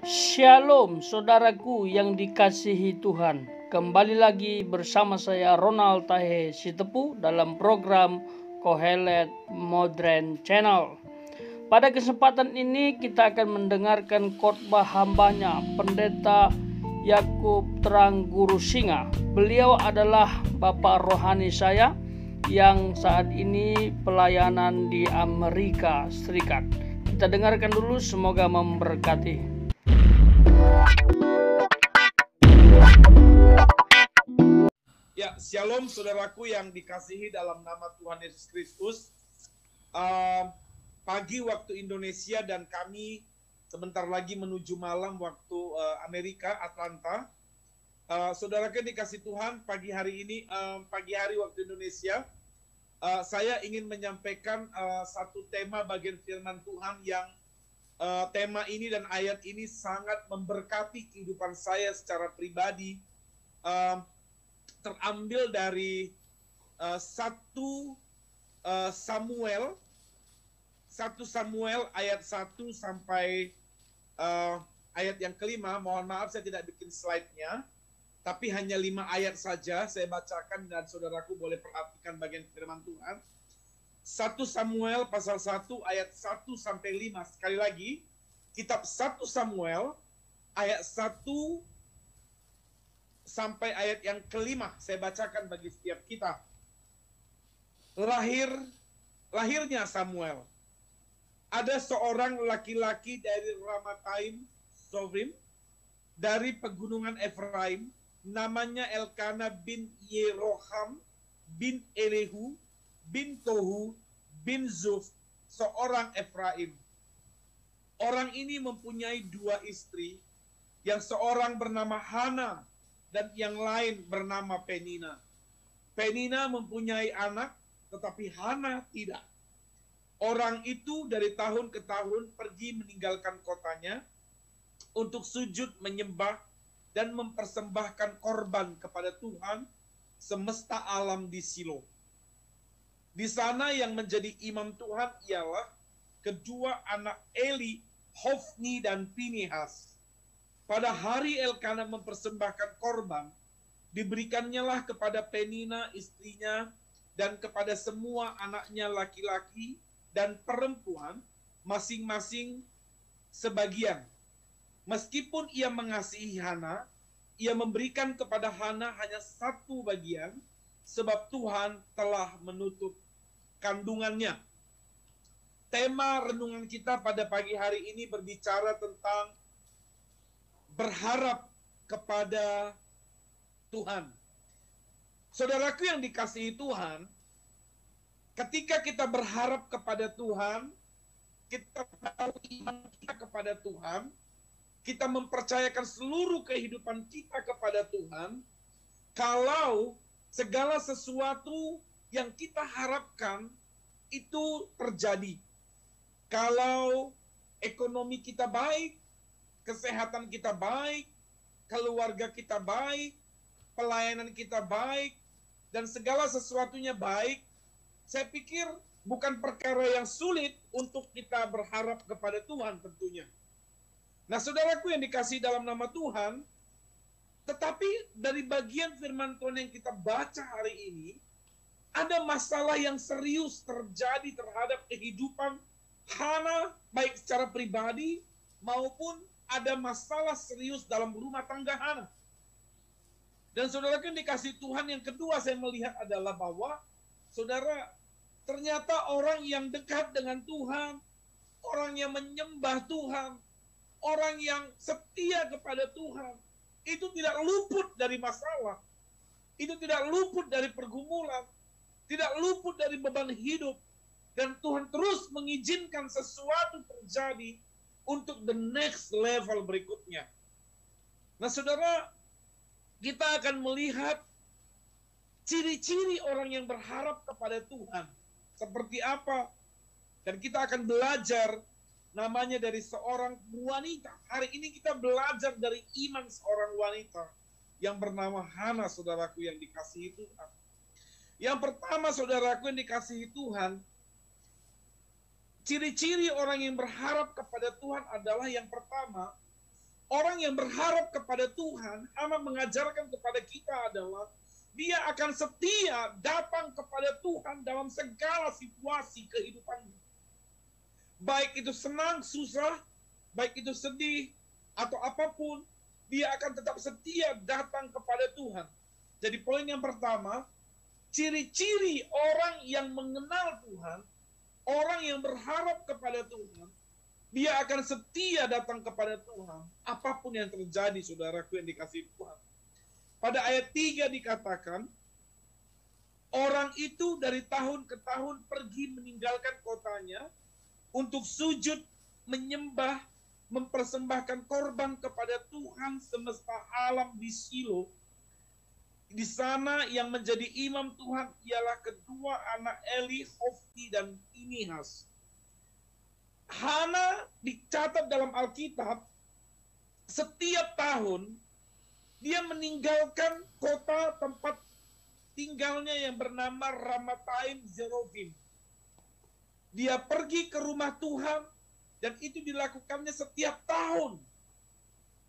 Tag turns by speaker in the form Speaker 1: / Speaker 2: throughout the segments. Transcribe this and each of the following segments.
Speaker 1: Shalom saudaraku yang dikasihi Tuhan. Kembali lagi bersama saya Ronald Tahe Sitepu dalam program Kohelet Modern Channel. Pada kesempatan ini kita akan mendengarkan khotbah hambanya Pendeta Yakub Terang Guru Singa. Beliau adalah bapak rohani saya yang saat ini pelayanan di Amerika Serikat. Kita dengarkan dulu, semoga memberkati.
Speaker 2: Ya, shalom saudaraku yang dikasihi dalam nama Tuhan Yesus Kristus. Pagi waktu Indonesia dan kami sebentar lagi menuju malam waktu Amerika, Atlanta. Saudaraku yang dikasihi Tuhan, pagi hari ini, pagi hari waktu Indonesia, saya ingin menyampaikan satu tema bagian firman Tuhan yang tema ini dan ayat ini sangat memberkati kehidupan saya secara pribadi. Terambil dari 1 Samuel ayat 1 sampai ayat yang kelima. Mohon maaf saya tidak bikin slide-nya, tapi hanya 5 ayat saja saya bacakan dan saudaraku boleh perhatikan bagian firman Tuhan. 1 Samuel pasal 1 ayat 1 sampai 5. Sekali lagi, kitab 1 Samuel ayat 1 sampai ayat yang kelima, saya bacakan bagi setiap kita. Lahirnya Samuel. Ada seorang laki-laki dari Ramataim Sovim, dari pegunungan Efraim, namanya Elkana bin Yeroham bin Elihu bin Tohu bin Zuf, seorang Efraim. Orang ini mempunyai 2 istri, yang seorang bernama Hana dan yang lain bernama Penina. Penina mempunyai anak, tetapi Hana tidak. Orang itu dari tahun ke tahun pergi meninggalkan kotanya untuk sujud menyembah dan mempersembahkan korban kepada Tuhan semesta alam di Silo. Di sana yang menjadi imam Tuhan ialah kedua anak Eli, Hofni dan Pinehas. Pada hari Elkana mempersembahkan korban, diberikannya kepada Penina istrinya dan kepada semua anaknya laki-laki dan perempuan masing-masing sebagian. Meskipun ia mengasihi Hana, ia memberikan kepada Hana hanya 1 bagian, sebab Tuhan telah menutup kandungannya. Tema renungan kita pada pagi hari ini berbicara tentang berharap kepada Tuhan. Saudaraku yang dikasihi Tuhan, ketika kita berharap kepada Tuhan, kita tahu iman kita kepada Tuhan, kita mempercayakan seluruh kehidupan kita kepada Tuhan, kalau segala sesuatu yang kita harapkan itu terjadi. Kalau ekonomi kita baik, kesehatan kita baik, keluarga kita baik, pelayanan kita baik, dan segala sesuatunya baik, saya pikir bukan perkara yang sulit untuk kita berharap kepada Tuhan tentunya. Nah, saudaraku yang dikasihi dalam nama Tuhan, tetapi dari bagian firman Tuhan yang kita baca hari ini, ada masalah yang serius terjadi terhadap kehidupan Hana, baik secara pribadi maupun ada masalah serius dalam rumah tangga Hana. Dan saudaraku yang dikasihi Tuhan, yang kedua saya melihat adalah bahwa saudara, ternyata orang yang dekat dengan Tuhan, orang yang menyembah Tuhan, orang yang setia kepada Tuhan, itu tidak luput dari masalah, itu tidak luput dari pergumulan, tidak luput dari beban hidup, dan Tuhan terus mengizinkan sesuatu terjadi untuk the next level berikutnya. Nah saudara, kita akan melihat ciri-ciri orang yang berharap kepada Tuhan seperti apa. Dan kita akan belajar namanya dari seorang wanita. Hari ini kita belajar dari iman seorang wanita yang bernama Hana, saudaraku yang dikasihi Tuhan. Yang pertama, saudaraku yang dikasihi Tuhan, ciri-ciri orang yang berharap kepada Tuhan adalah yang pertama, Orang yang berharap kepada Tuhan, Hana mengajarkan kepada kita adalah dia akan setia datang kepada Tuhan dalam segala situasi kehidupannya. Baik itu senang, susah, baik itu sedih, atau apapun, dia akan tetap setia datang kepada Tuhan. Jadi poin yang pertama, ciri-ciri orang yang mengenal Tuhan, orang yang berharap kepada Tuhan, dia akan setia datang kepada Tuhan. Apapun yang terjadi, saudaraku yang dikasihi Tuhan. Pada ayat 3 dikatakan, orang itu dari tahun ke tahun pergi meninggalkan kotanya untuk sujud, menyembah, mempersembahkan korban kepada Tuhan semesta alam di Shilo. Di sana yang menjadi imam Tuhan ialah kedua anak Eli, Hofni, dan Pinehas. Hana dicatat dalam Alkitab, setiap tahun dia meninggalkan kota tempat tinggalnya yang bernama Ramataim Zerovim. Dia pergi ke rumah Tuhan, dan itu dilakukannya setiap tahun.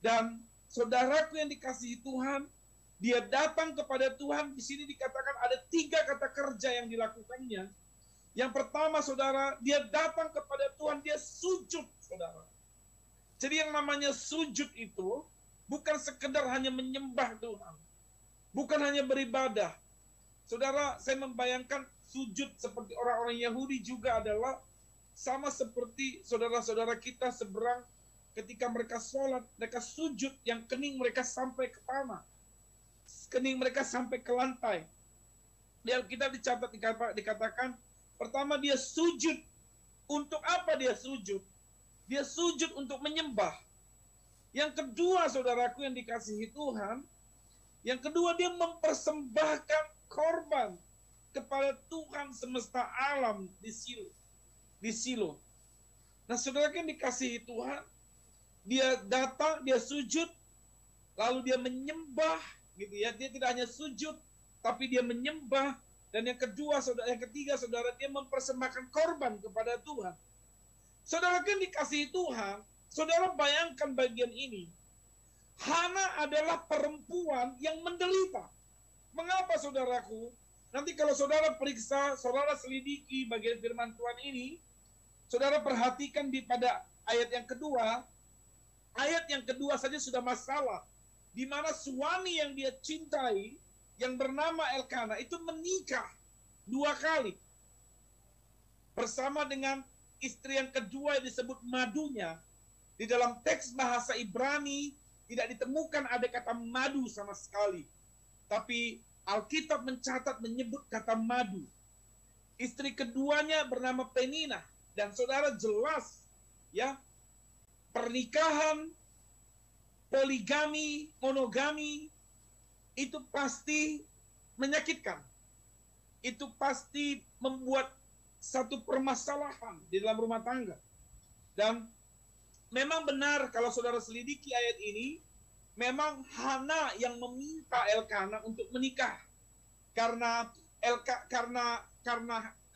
Speaker 2: Dan saudaraku yang dikasihi Tuhan, dia datang kepada Tuhan. Di sini dikatakan ada 3 kata kerja yang dilakukannya. Yang pertama, saudara, dia datang kepada Tuhan, dia sujud, saudara. Jadi yang namanya sujud itu bukan sekedar hanya menyembah Tuhan, bukan hanya beribadah. Saudara, saya membayangkan sujud seperti orang-orang Yahudi juga adalah sama seperti saudara-saudara kita seberang ketika mereka sholat, mereka sujud, yang kening mereka sampai ke tanah, kening mereka sampai ke lantai. Di Alkitab dikatakan, pertama dia sujud. Untuk apa dia sujud? Dia sujud untuk menyembah. Yang kedua, saudaraku yang dikasihi Tuhan, yang kedua dia mempersembahkan korban kepada Tuhan semesta alam di Shilo. Nah, saudaraku yang dikasihi Tuhan, dia datang, dia sujud, lalu dia menyembah, gitu ya. Dia tidak hanya sujud, tapi dia menyembah. Dan yang ketiga, saudara, dia mempersembahkan korban kepada Tuhan. Saudara yang dikasihi Tuhan, saudara bayangkan bagian ini. Hana adalah perempuan yang menderita. Mengapa, saudaraku? Nanti kalau saudara periksa, saudara selidiki bagian firman Tuhan ini, saudara perhatikan pada ayat yang kedua. Ayat yang kedua saja sudah masalah. Di mana suami yang dia cintai, yang bernama Elkana, itu menikah 2 kali. Bersama dengan istri yang kedua yang disebut madunya. Di dalam teks bahasa Ibrani tidak ditemukan ada kata madu sama sekali. Tapi Alkitab menyebut kata madu. Istri keduanya bernama Penina. Dan saudara jelas, ya, pernikahan, poligami, monogami, itu pasti menyakitkan. Itu pasti membuat satu permasalahan di dalam rumah tangga. Dan memang benar kalau saudara selidiki ayat ini, memang Hana yang meminta Elkana untuk menikah. Karena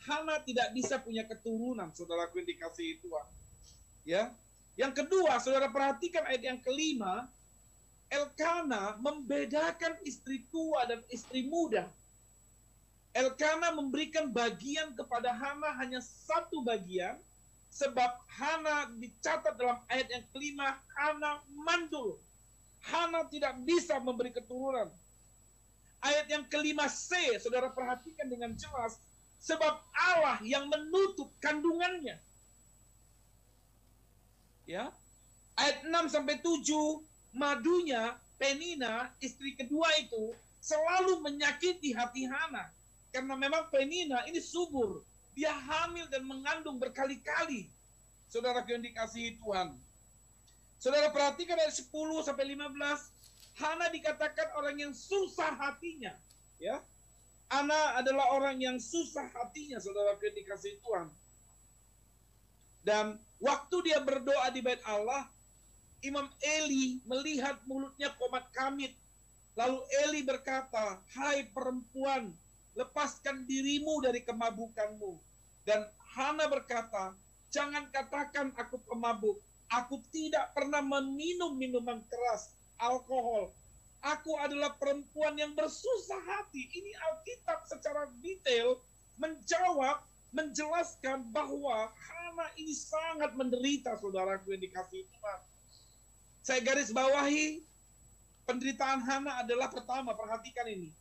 Speaker 2: Hana tidak bisa punya keturunan, saudaraku yang dikasihi Tuhan. Ya. Yang kedua, saudara perhatikan ayat yang kelima, Elkana membedakan istri tua dan istri muda. Elkana memberikan bagian kepada Hana hanya 1 bagian, sebab Hana dicatat dalam ayat yang kelima, Hana mandul. Hana tidak bisa memberi keturunan. Ayat yang kelima C, saudara perhatikan dengan jelas, sebab Allah yang menutup kandungannya. Ya. Ayat 6-7, madunya, Penina, istri kedua itu, selalu menyakiti hati Hana. Karena memang Penina ini subur. Dia hamil dan mengandung berkali-kali. Saudara yang dikasihi Tuhan. Saudara perhatikan dari 10-15, Hana dikatakan orang yang susah hatinya. Ya. Hana adalah orang yang susah hatinya, saudara yang dikasihi Tuhan. Dan waktu dia berdoa di bait Allah, Imam Eli melihat mulutnya komat kamit. Lalu Eli berkata, "Hai perempuan, lepaskan dirimu dari kemabukanmu." Dan Hana berkata, "Jangan katakan aku pemabuk. Aku tidak pernah meminum minuman keras, alkohol. Aku adalah perempuan yang bersusah hati. Ini Alkitab secara detail menjawab, menjelaskan bahwa Hana ini sangat menderita, saudaraku yang dikasihi Tuhan. Saya garis bawahi, penderitaan Hana adalah pertama, perhatikan ini.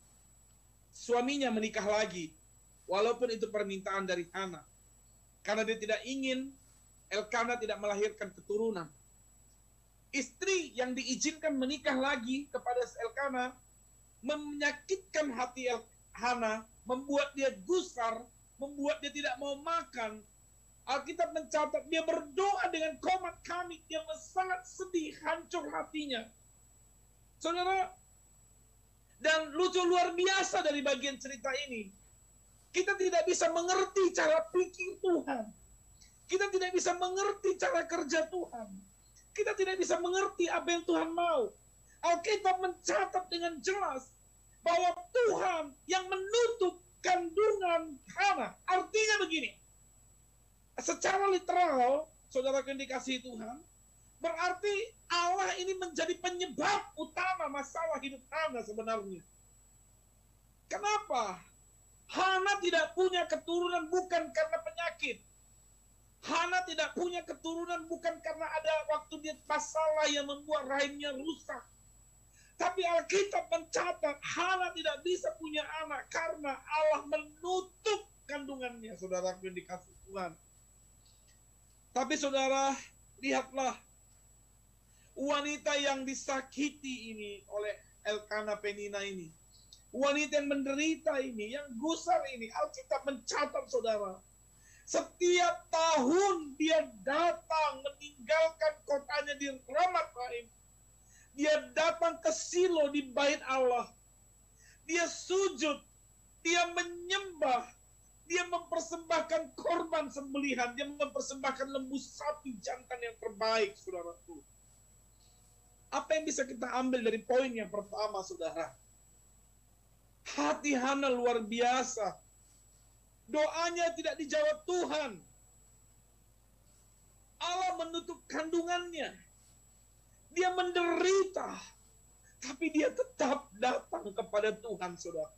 Speaker 2: Suaminya menikah lagi, walaupun itu permintaan dari Hana. Karena dia tidak ingin Elkana tidak melahirkan keturunan. Istri yang diizinkan menikah lagi kepada Elkana menyakitkan hati Hana, membuat dia gusar, membuat dia tidak mau makan. Alkitab mencatat dia berdoa dengan komat kamit, dia sangat sedih, hancur hatinya. Saudara, dan lucu luar biasa dari bagian cerita ini, kita tidak bisa mengerti cara pikir Tuhan. Kita tidak bisa mengerti cara kerja Tuhan. Kita tidak bisa mengerti apa yang Tuhan mau. Alkitab mencatat dengan jelas bahwa Tuhan yang menutup kandungan Hana. Artinya begini, secara literal, saudara yang dikasihi Tuhan, berarti Allah ini menjadi penyebab utama masalah hidup Hana sebenarnya. Kenapa? Hana tidak punya keturunan bukan karena penyakit. Hana tidak punya keturunan bukan karena ada waktu dia masalah yang membuat rahimnya rusak. Tapi Alkitab mencatat Hana tidak bisa punya anak karena Allah menutup kandungannya, saudara yang dikasih Tuhan. Tapi saudara, lihatlah wanita yang disakiti ini oleh Elkana Penina ini. Wanita yang menderita ini, yang gusar ini, Alkitab mencatat saudara. Setiap tahun dia datang meninggalkan kotanya di Ramat Rahim. Dia datang ke Silo di bait Allah. Dia sujud, dia menyembah, dia mempersembahkan korban sembelihan, dia mempersembahkan lembu sapi jantan yang terbaik, saudaraku. Apa yang bisa kita ambil dari poin yang pertama, saudara? Hati Hana luar biasa. Doanya tidak dijawab Tuhan. Allah menutup kandungannya. Dia menderita. Tapi dia tetap datang kepada Tuhan, saudara.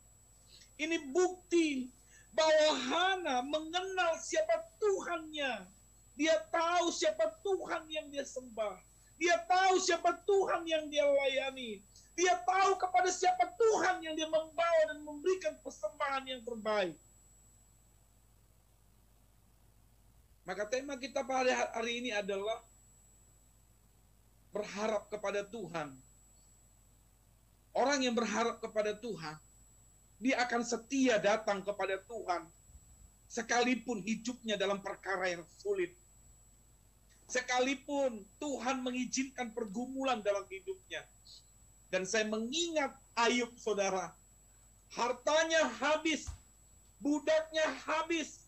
Speaker 2: Ini bukti bahwa Hana mengenal siapa Tuhannya. Dia tahu siapa Tuhan yang dia sembah. Dia tahu siapa Tuhan yang dia layani. Dia tahu kepada siapa Tuhan yang dia membawa dan memberikan persembahan yang terbaik. Maka tema kita pada hari ini adalah berharap kepada Tuhan. Orang yang berharap kepada Tuhan, dia akan setia datang kepada Tuhan, sekalipun hidupnya dalam perkara yang sulit. Sekalipun Tuhan mengizinkan pergumulan dalam hidupnya. Dan saya mengingat Ayub, saudara. Hartanya habis, budaknya habis,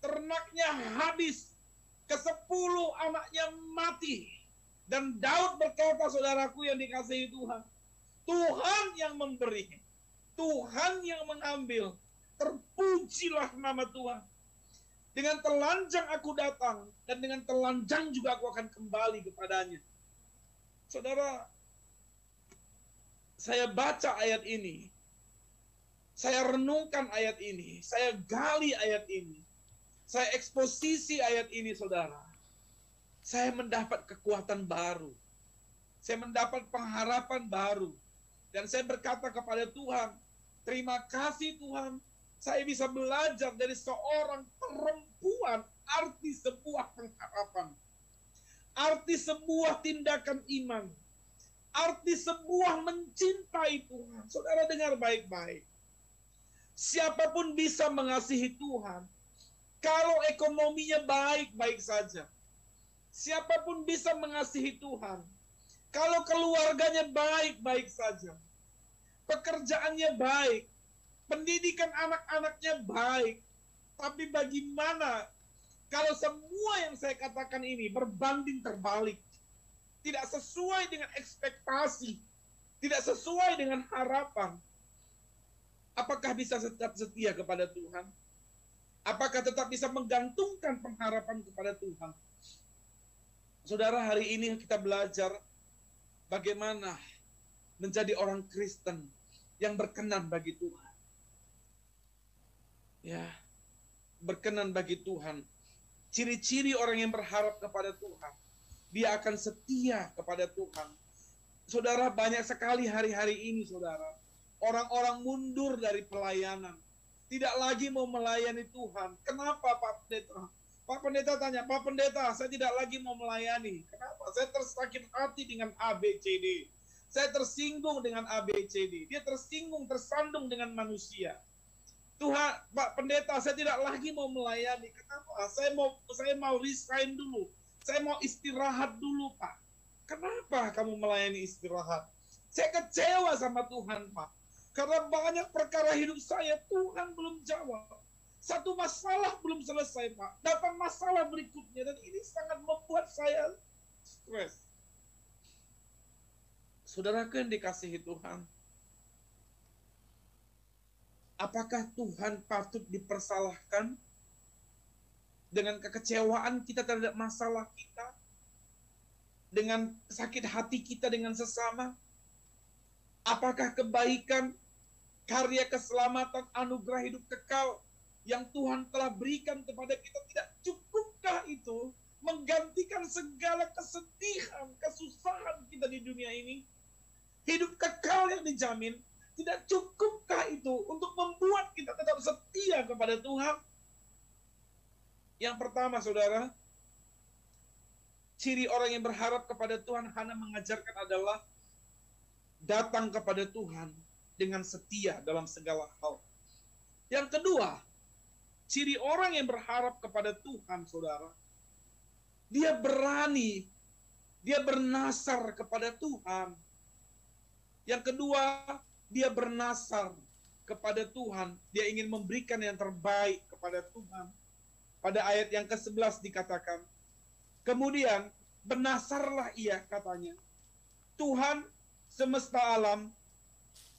Speaker 2: ternaknya habis, ke-10 anaknya mati. Dan Daud berkata, saudaraku yang dikasihi Tuhan, Tuhan yang memberi, Tuhan yang mengambil, terpujilah nama Tuhan. Dengan telanjang aku datang, dan dengan telanjang juga aku akan kembali kepadanya. Saudara, saya baca ayat ini, saya renungkan ayat ini, saya gali ayat ini, saya eksposisi ayat ini, saudara. Saya mendapat kekuatan baru. Saya mendapat pengharapan baru. Dan saya berkata kepada Tuhan, terima kasih Tuhan, saya bisa belajar dari seorang perempuan arti sebuah pengharapan. Arti sebuah tindakan iman. Arti sebuah mencintai Tuhan. Saudara dengar baik-baik. Siapapun bisa mengasihi Tuhan, kalau ekonominya baik-baik saja. Siapapun bisa mengasihi Tuhan, kalau keluarganya baik-baik saja. Pekerjaannya baik, pendidikan anak-anaknya baik. Tapi bagaimana kalau semua yang saya katakan ini berbanding terbalik? Tidak sesuai dengan ekspektasi, tidak sesuai dengan harapan. Apakah bisa tetap setia kepada Tuhan? Apakah tetap bisa menggantungkan pengharapan kepada Tuhan? Saudara, hari ini kita belajar bagaimana menjadi orang Kristen yang berkenan bagi Tuhan. Ya, berkenan bagi Tuhan. Ciri-ciri orang yang berharap kepada Tuhan. Dia akan setia kepada Tuhan. Saudara, banyak sekali hari-hari ini, saudara, orang-orang mundur dari pelayanan. Tidak lagi mau melayani Tuhan. Kenapa, Pak Pendeta? Pak Pendeta tanya, Pak Pendeta, saya tidak lagi mau melayani. Kenapa? Saya tersakit hati dengan ABCD. Saya tersinggung dengan ABCD. Dia tersinggung, tersandung dengan manusia. Tuhan, Pak Pendeta, saya tidak lagi mau melayani. Kenapa? Saya mau resign dulu. Saya mau istirahat dulu, Pak. Kenapa kamu melayani istirahat? Saya kecewa sama Tuhan, Pak. Karena banyak perkara hidup saya, Tuhan belum jawab. Satu masalah belum selesai, Pak. Datang masalah berikutnya, dan ini sangat membuat saya stres. Saudaraku yang dikasihi Tuhan, apakah Tuhan patut dipersalahkan dengan kekecewaan kita terhadap masalah kita? Dengan sakit hati kita dengan sesama? Apakah kebaikan, karya keselamatan, anugerah hidup kekal yang Tuhan telah berikan kepada kita, tidak cukupkah itu menggantikan segala kesedihan, kesusahan kita di dunia ini? Hidup kekal yang dijamin, tidak cukupkah itu untuk membuat kita tetap setia kepada Tuhan? Yang pertama, saudara, ciri orang yang berharap kepada Tuhan, Hana mengajarkan adalah datang kepada Tuhan dengan setia dalam segala hal. Yang kedua, ciri orang yang berharap kepada Tuhan, saudara, dia berani, dia bernasar kepada Tuhan. Yang kedua, dia bernasar kepada Tuhan. Dia ingin memberikan yang terbaik kepada Tuhan. Pada ayat yang ke-11 dikatakan, kemudian bernasarlah ia, katanya, Tuhan semesta alam,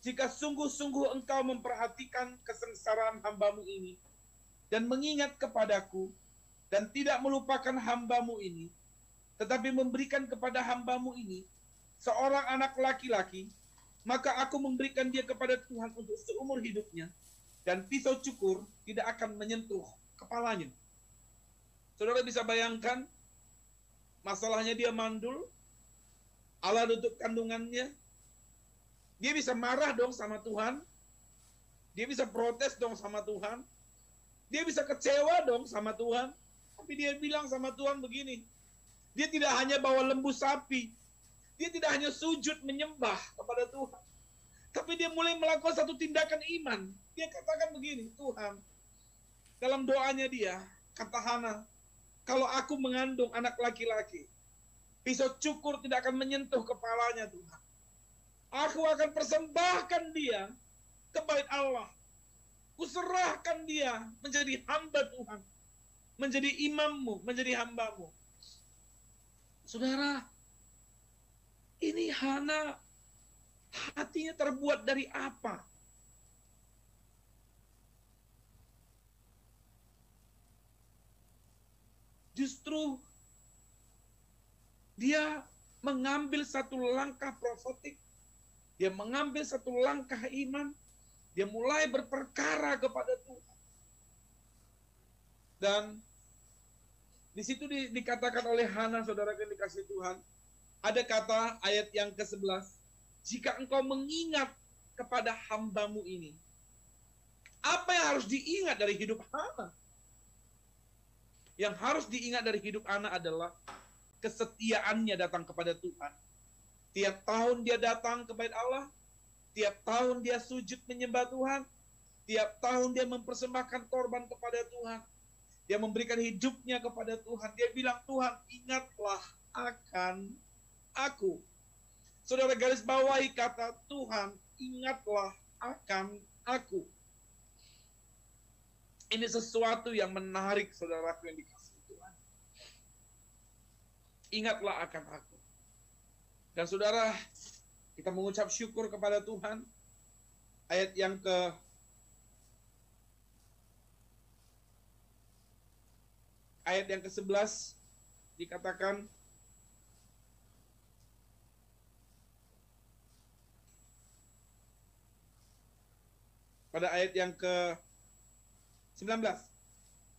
Speaker 2: jika sungguh-sungguh engkau memperhatikan kesengsaraan hambamu ini, dan mengingat kepadaku, dan tidak melupakan hambamu ini, tetapi memberikan kepada hambamu ini seorang anak laki-laki, maka aku memberikan dia kepada Tuhan untuk seumur hidupnya, dan pisau cukur tidak akan menyentuh kepalanya. Saudara bisa bayangkan, masalahnya dia mandul, Allah tutup kandungannya, dia bisa marah dong sama Tuhan, dia bisa protes dong sama Tuhan, dia bisa kecewa dong sama Tuhan, tapi dia bilang sama Tuhan begini, dia tidak hanya bawa lembu sapi, dia tidak hanya sujud menyembah kepada Tuhan, tapi dia mulai melakukan satu tindakan iman. Dia katakan begini, Tuhan, dalam doanya dia, kata Hana, kalau aku mengandung anak laki-laki, pisau cukur tidak akan menyentuh kepalanya, Tuhan. Aku akan persembahkan dia ke bait Allah. Kuserahkan dia menjadi hamba Tuhan, menjadi imammu, menjadi hambamu. Saudara, ini Hana hatinya terbuat dari apa? Justru dia mengambil satu langkah profetik, dia mengambil satu langkah iman, dia mulai berperkara kepada Tuhan. Dan di situ dikatakan oleh Hana, saudara yang dikasih Tuhan, ada kata ayat yang ke-11, jika engkau mengingat kepada hambamu ini. Apa yang harus diingat dari hidup Hana? Yang harus diingat dari hidup Hana adalah kesetiaannya datang kepada Tuhan. Tiap tahun dia datang ke bait Allah, tiap tahun dia sujud menyembah Tuhan, tiap tahun dia mempersembahkan korban kepada Tuhan, dia memberikan hidupnya kepada Tuhan. Dia bilang, Tuhan, ingatlah akan aku. Saudara garis bawahi kata Tuhan, ingatlah akan aku. Ini sesuatu yang menarik, saudaraku yang dikasihi Tuhan. Ingatlah akan aku. Dan saudara, kita mengucap syukur kepada Tuhan. Ayat yang ke-11 dikatakan, pada ayat yang ke-19.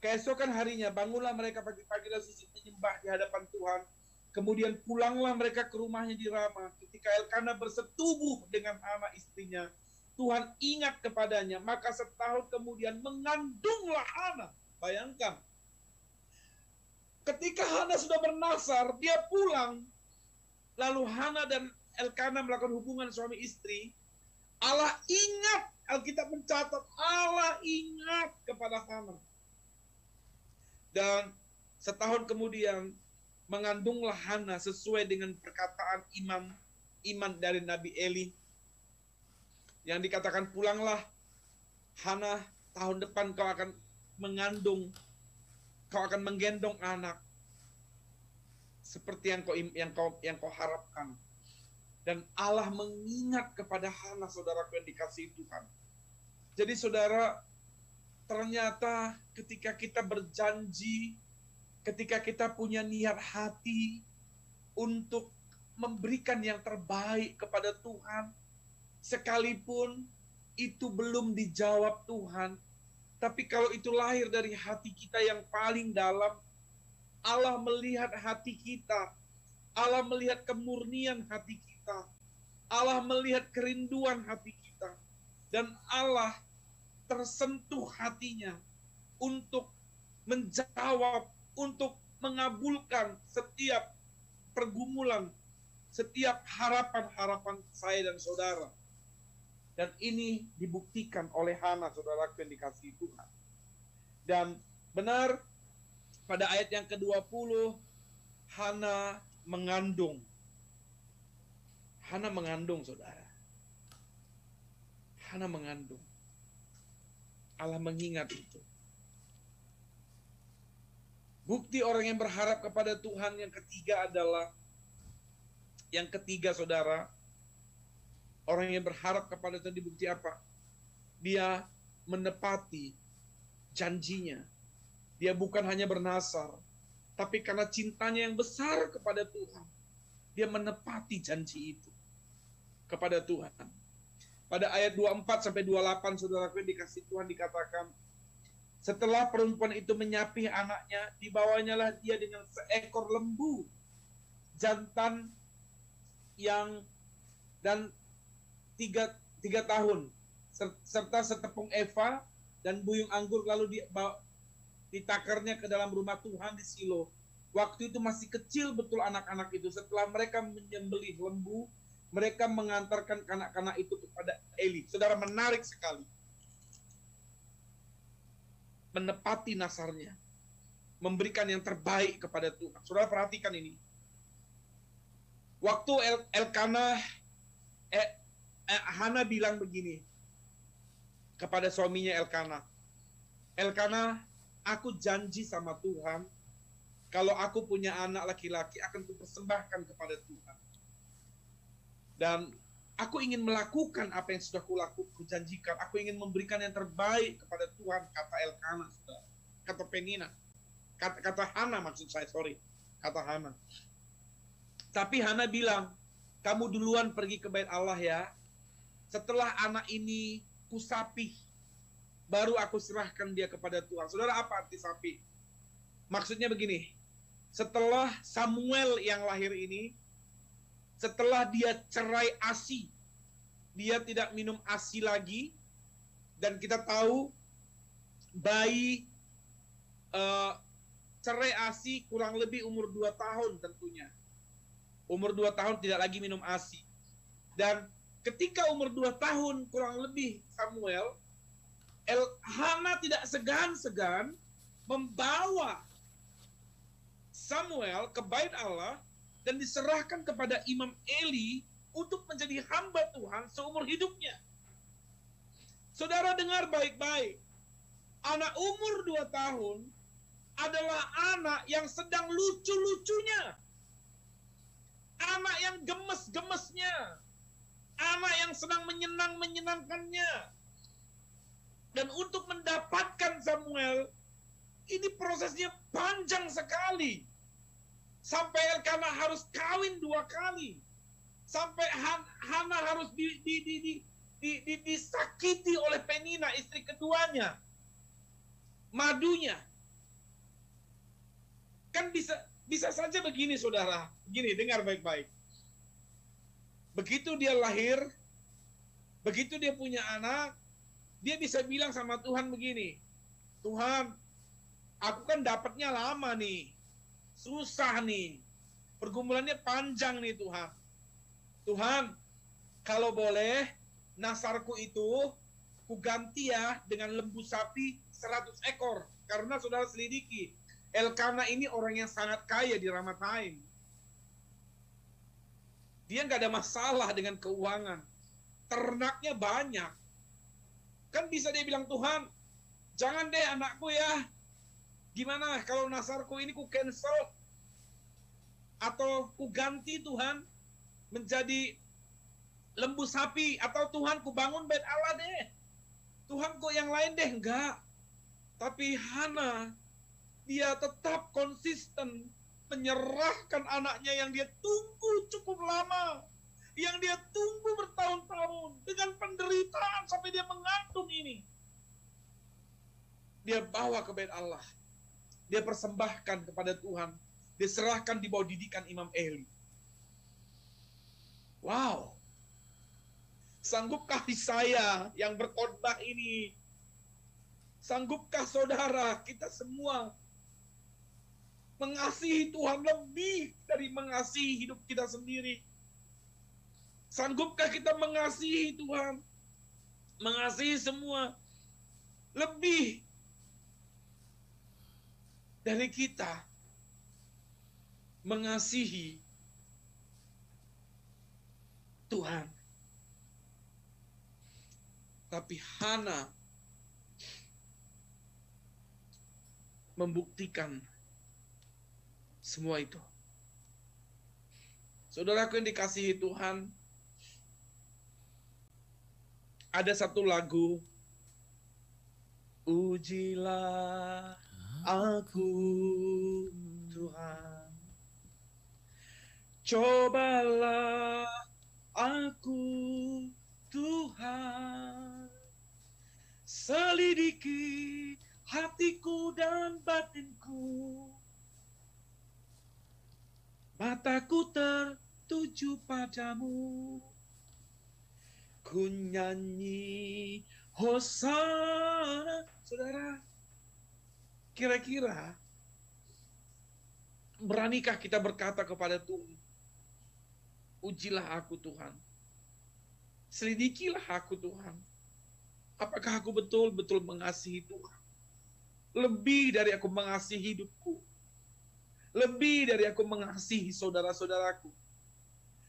Speaker 2: Keesokan harinya bangunlah mereka pagi-pagi dan sujud menyembah di hadapan Tuhan. Kemudian pulanglah mereka ke rumahnya di Rama. Ketika Elkana bersetubuh dengan Hana istrinya, Tuhan ingat kepadanya. Maka setahun kemudian mengandunglah Hana. Bayangkan, ketika Hana sudah bernasar, dia pulang. Lalu Hana dan Elkana melakukan hubungan suami istri. Allah ingat, Alkitab mencatat, Allah ingat kepada Hana. Dan setahun kemudian mengandunglah Hana sesuai dengan perkataan iman dari Nabi Eli. Yang dikatakan, pulanglah Hana, tahun depan kau akan mengandung, kau akan menggendong anak seperti yang kau harapkan. Dan Allah mengingat kepada Hana, saudaraku yang dikasihi Tuhan. Jadi saudara, ternyata ketika kita berjanji, ketika kita punya niat hati untuk memberikan yang terbaik kepada Tuhan, sekalipun itu belum dijawab Tuhan, tapi kalau itu lahir dari hati kita yang paling dalam, Allah melihat hati kita, Allah melihat kemurnian hati kita, Allah melihat kerinduan hati kita, dan Allah tersentuh hatinya untuk menjawab, untuk mengabulkan setiap pergumulan, setiap harapan-harapan saya dan saudara. Dan ini dibuktikan oleh Hana, saudaraku yang dikasihi Tuhan. Dan benar, pada ayat yang ke-20, Hana mengandung. Hana mengandung, saudara. Hana mengandung. Allah mengingat itu. Bukti orang yang berharap kepada Tuhan yang ketiga adalah, yang ketiga saudara, orang yang berharap kepada Tuhan dibukti apa? Dia menepati janjinya. Dia bukan hanya bernasar, tapi karena cintanya yang besar kepada Tuhan, dia menepati janji itu kepada Tuhan. Pada ayat 24-28, saudaraku yang dikasihi Tuhan, dikatakan, setelah perempuan itu menyapih anaknya, dibawanyalah dia dengan seekor lembu jantan dan tiga tahun, serta setepung eva dan buyung anggur, lalu ditakarnya ke dalam rumah Tuhan di Silo. Waktu itu masih kecil betul anak-anak itu. Setelah mereka menyembelih lembu, mereka mengantarkan kanak-kanak itu kepada Eli. Saudara, menarik sekali. Menepati nasarnya. Memberikan yang terbaik kepada Tuhan. Saudara perhatikan ini. Waktu Elkana, Hana bilang begini kepada suaminya Elkana. Elkana, aku janji sama Tuhan, kalau aku punya anak laki-laki akan kupersembahkan kepada Tuhan. Dan aku ingin melakukan apa yang sudah kujanjikan. Aku ingin memberikan yang terbaik kepada Tuhan, kata Elkana, kata Penina. Kata Hana maksud saya, kata Hana. Tapi Hana bilang, kamu duluan pergi ke bait Allah ya. Setelah anak ini kusapih, baru aku serahkan dia kepada Tuhan. Saudara, apa arti sapi? Maksudnya begini, setelah Samuel yang lahir ini, setelah dia cerai ASI, dia tidak minum ASI lagi, dan kita tahu bayi cerai ASI kurang lebih umur 2 tahun tentunya. Umur 2 tahun tidak lagi minum ASI. Dan ketika umur 2 tahun kurang lebih Samuel, Hana tidak segan-segan membawa Samuel ke bait Allah dan diserahkan kepada Imam Eli untuk menjadi hamba Tuhan seumur hidupnya. Saudara dengar baik-baik. Anak umur 2 tahun adalah anak yang sedang lucu-lucunya. Anak yang gemes-gemesnya. Anak yang sedang menyenangkannya. Dan untuk mendapatkan Samuel, ini prosesnya panjang sekali. Sampai Elkana harus kawin 2 kali. Sampai Hana harus disakiti oleh Penina, istri keduanya. Madunya. Kan bisa saja begini, saudara. Begini, dengar baik-baik. Begitu dia lahir, begitu dia punya anak, dia bisa bilang sama Tuhan begini, Tuhan, aku kan dapatnya lama nih, susah nih, pergumulannya panjang nih Tuhan. Tuhan, kalau boleh, nasarku itu ku ganti ya dengan lembu sapi 100 ekor. Karena saudara selidiki, Elkana ini orang yang sangat kaya di Ramathaim. Dia nggak ada masalah dengan keuangan. Ternaknya banyak. Kan bisa dia bilang, Tuhan, jangan deh anakku ya. Gimana kalau nasarku ini ku cancel? Atau ku ganti Tuhan menjadi lembu sapi. Atau Tuhan ku bangun bait Allah deh. Tuhan kok yang lain deh. Enggak. Tapi Hana, dia tetap konsisten menyerahkan anaknya yang dia tunggu cukup lama, yang dia tunggu bertahun-tahun dengan penderitaan sampai dia mengandung ini. Dia bawa ke bait Allah, dia persembahkan kepada Tuhan, dia serahkan di bawah didikan Imam Eli. Wow, sanggupkah saya yang berkhotbah ini? Sanggupkah saudara kita semua mengasihi Tuhan lebih dari mengasihi hidup kita sendiri? Sanggupkah kita mengasihi Tuhan, mengasihi semua lebih dari kita mengasihi Tuhan? Tapi Hana membuktikan semua itu. Saudaraku yang dikasihi Tuhan, ada satu lagu, ujilah aku Tuhan, cobalah aku Tuhan, selidiki hatiku dan batinku, mataku tertuju padamu, ku nyanyi Hosana. Saudara, kira-kira beranikah kita berkata kepada Tuhan, ujilah aku Tuhan, selidikilah aku Tuhan, apakah aku betul-betul mengasihi Tuhan lebih dari aku mengasihi hidupku, lebih dari aku mengasihi saudara-saudaraku,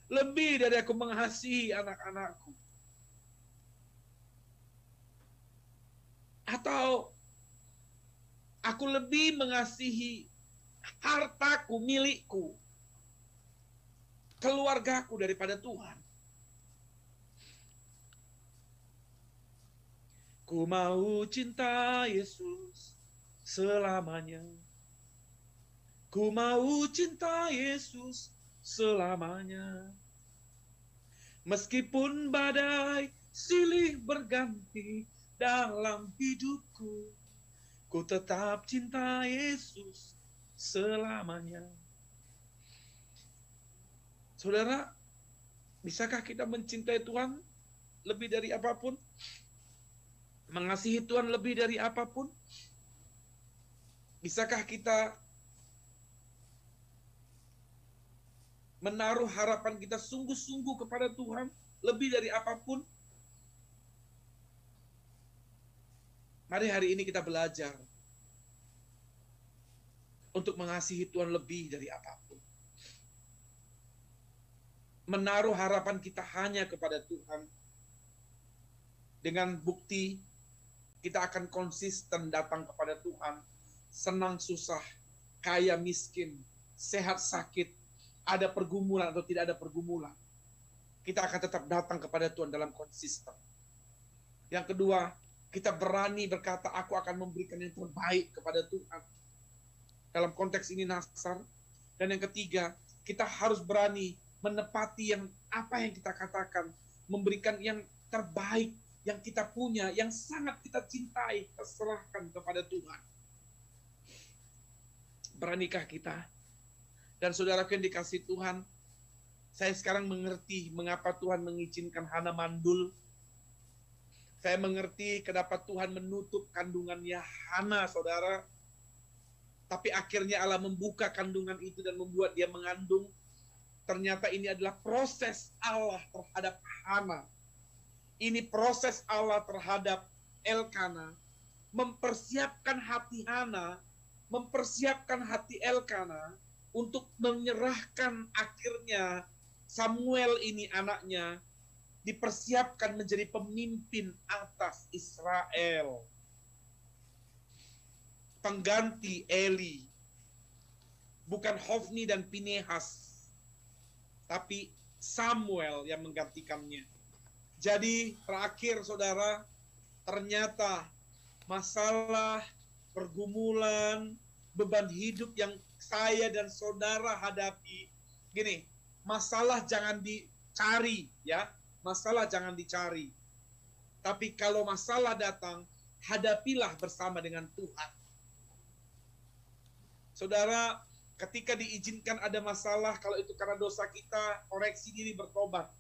Speaker 2: lebih dari aku mengasihi anak-anakku? Atau aku lebih mengasihi hartaku, milikku, keluargaku daripada Tuhan? Ku mau cinta Yesus selamanya. Ku mau cinta Yesus selamanya. Meskipun badai silih berganti dalam hidupku, ku tetap cinta Yesus selamanya. Saudara, bisakah kita mencintai Tuhan lebih dari apapun? Mengasihi Tuhan lebih dari apapun? Bisakah kita menaruh harapan kita sungguh-sungguh kepada Tuhan lebih dari apapun? Mari hari ini kita belajar untuk mengasihi Tuhan lebih dari apapun. Menaruh harapan kita hanya kepada Tuhan. Dengan bukti kita akan konsisten datang kepada Tuhan. Senang susah, kaya miskin, sehat sakit, ada pergumulan atau tidak ada pergumulan, kita akan tetap datang kepada Tuhan dalam konsisten. Yang kedua, kita berani berkata, aku akan memberikan yang terbaik kepada Tuhan. Dalam konteks ini Nasar. Dan yang ketiga, kita harus berani menepati yang apa yang kita katakan, memberikan yang terbaik yang kita punya, yang sangat kita cintai, kita serahkan kepada Tuhan. Beranikah kita? Dan saudaraku yang dikasihi Tuhan, saya sekarang mengerti mengapa Tuhan mengizinkan Hana mandul. Saya mengerti kenapa Tuhan menutup kandungannya Hana, saudara. Tapi akhirnya Allah membuka kandungan itu dan membuat dia mengandung. Ternyata ini adalah proses Allah terhadap Hana. Ini proses Allah terhadap Elkana. Mempersiapkan hati Hana, mempersiapkan hati Elkana untuk menyerahkan akhirnya Samuel ini anaknya dipersiapkan menjadi pemimpin atas Israel. Pengganti Eli. Bukan Hofni dan Pinehas, tapi Samuel yang menggantikannya. Jadi terakhir saudara, ternyata masalah, pergumulan, beban hidup yang saya dan saudara hadapi, gini, masalah jangan dicari ya, masalah jangan dicari. Tapi kalau masalah datang, hadapilah bersama dengan Tuhan. Saudara, ketika diizinkan ada masalah, kalau itu karena dosa kita, koreksi diri, bertobat.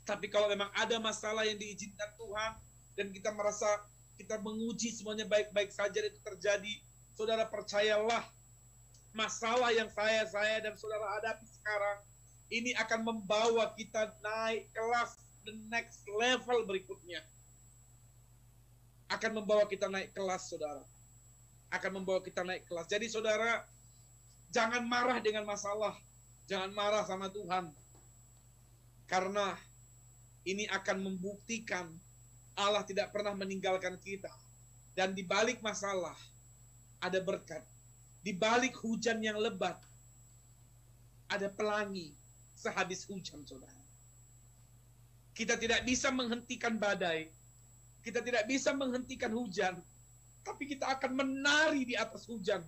Speaker 2: Tapi kalau memang ada masalah yang diizinkan Tuhan, dan kita merasa kita menguji semuanya baik-baik saja itu terjadi, saudara percayalah, masalah yang saya dan saudara hadapi sekarang, ini akan membawa kita naik kelas, the next level berikutnya. Akan membawa kita naik kelas, saudara. Akan membawa kita naik kelas. Jadi saudara, jangan marah dengan masalah. Jangan marah sama Tuhan. Karena ini akan membuktikan Allah tidak pernah meninggalkan kita. Dan di balik masalah ada berkat. Di balik hujan yang lebat ada pelangi sehabis hujan, saudara. Kita tidak bisa menghentikan badai. Kita tidak bisa menghentikan hujan. Tapi kita akan menari di atas hujan.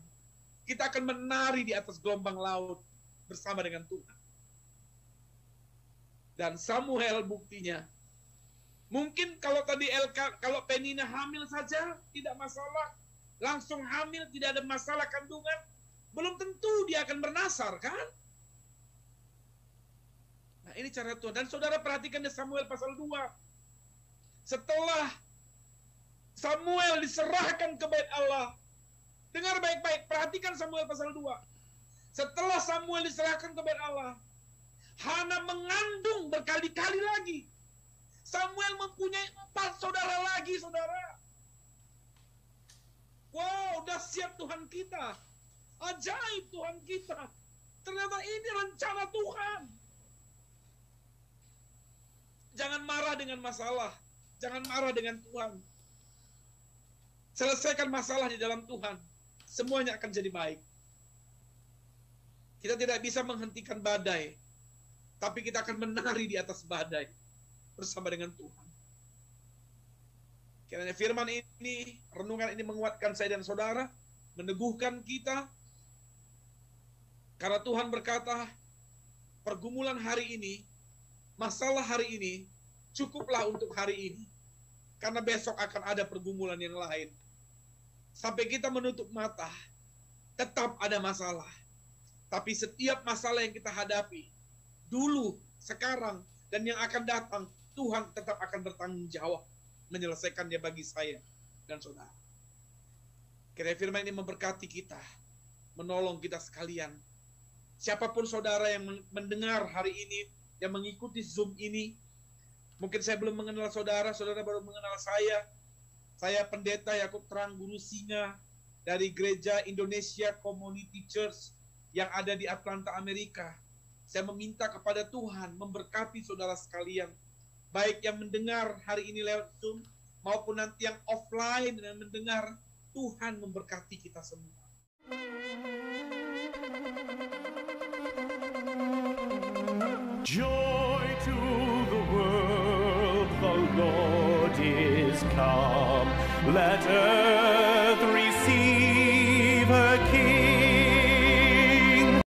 Speaker 2: Kita akan menari di atas gelombang laut bersama dengan Tuhan. Dan Samuel buktinya. Mungkin kalau tadi kalau Penina hamil saja tidak masalah, langsung hamil tidak ada masalah kandungan, belum tentu dia akan bernasar, kan? Nah, ini cara Tuhan. Dan saudara perhatikan di Samuel pasal 2. Setelah Samuel diserahkan ke bait Allah. Dengar baik-baik, perhatikan Samuel pasal 2. Setelah Samuel diserahkan ke bait Allah, Hana mengandung berkali-kali lagi. Samuel mempunyai 4 saudara lagi, saudara. Wow, dahsyat Tuhan kita. Ajaib Tuhan kita. Ternyata ini rencana Tuhan. Jangan marah dengan masalah. Jangan marah dengan Tuhan. Selesaikan masalah di dalam Tuhan. Semuanya akan jadi baik. Kita tidak bisa menghentikan badai. Tapi kita akan menari di atas badai. Bersama dengan Tuhan. Kiranya firman ini, renungan ini menguatkan saya dan saudara. Meneguhkan kita. Karena Tuhan berkata, pergumulan hari ini, masalah hari ini, cukuplah untuk hari ini. Karena besok akan ada pergumulan yang lain. Sampai kita menutup mata, tetap ada masalah. Tapi setiap masalah yang kita hadapi, dulu, sekarang, dan yang akan datang, Tuhan tetap akan bertanggung jawab menyelesaikannya bagi saya dan saudara. Kiranya firman ini memberkati kita, menolong kita sekalian. Siapapun saudara yang mendengar hari ini, yang mengikuti Zoom ini, mungkin saya belum mengenal saudara, saudara baru mengenal saya. Saya Pendeta Yakub Terang Guru Singa dari Gereja Indonesia Community Church yang ada di Atlanta, Amerika. Saya meminta kepada Tuhan memberkati saudara sekalian, baik yang mendengar hari ini lewat Zoom, maupun nanti yang offline dan mendengar. Tuhan memberkati kita semua.
Speaker 3: Joy to the world, the Lord is come. Let earth